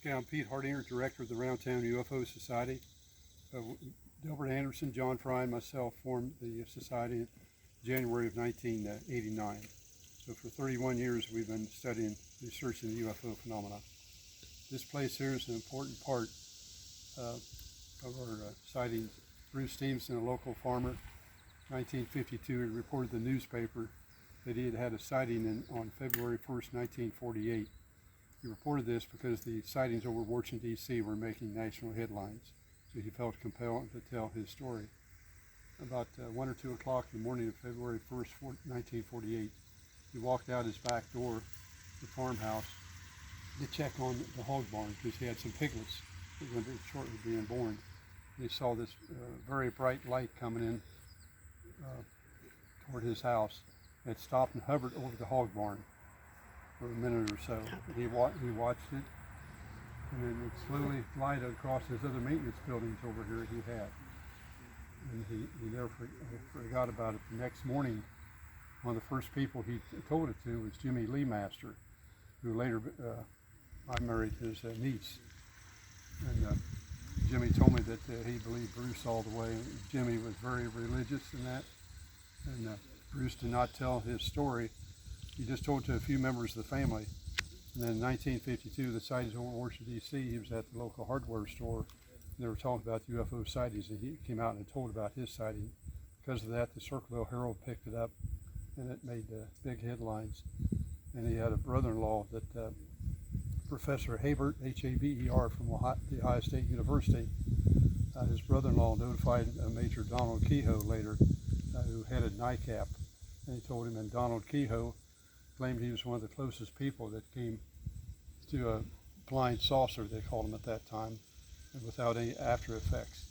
Okay, I'm Pete Hartinger, director of the Roundtown UFO Society. Delbert Anderson, John Fry, and myself formed the society in January of 1989. So for 31 years we've been researching the UFO phenomena. This place here is an important part of our sightings. Bruce Stevenson, a local farmer, 1952, he reported in the newspaper that he had had a sighting on February 1st, 1948. He reported this because the sightings over Washington, D.C. were making national headlines, so he felt compelled to tell his story. About 1 or 2 o'clock in the morning of February 1st, 1948, he walked out his back door, the farmhouse, to check on the hog barn because he had some piglets that were shortly being born. He saw this very bright light coming in toward his house. It stopped and hovered over the hog barn for a minute or so. He watched it, and then it slowly glided across his other maintenance buildings over here he had. And he never forgot about it. The next morning, one of the first people he told it to was Jimmy Lee Master, who later I married his niece. And Jimmy told me that he believed Bruce all the way. Jimmy was very religious in that, and Bruce did not tell his story. He just told it to a few members of the family. And then in 1952, the sightings over Washington, D.C., he was at the local hardware store, and they were talking about UFO sightings, and he came out and told about his sighting. Because of that, the Circleville Herald picked it up, and it made big headlines. And he had a brother-in-law that Professor Haber, H-A-B-E-R, from the Ohio State University. His brother-in-law notified Major Donald Kehoe later, who headed NICAP, and he told him, and Donald Kehoe claimed he was one of the closest people that came to a blind saucer, they called him at that time, and without any after effects.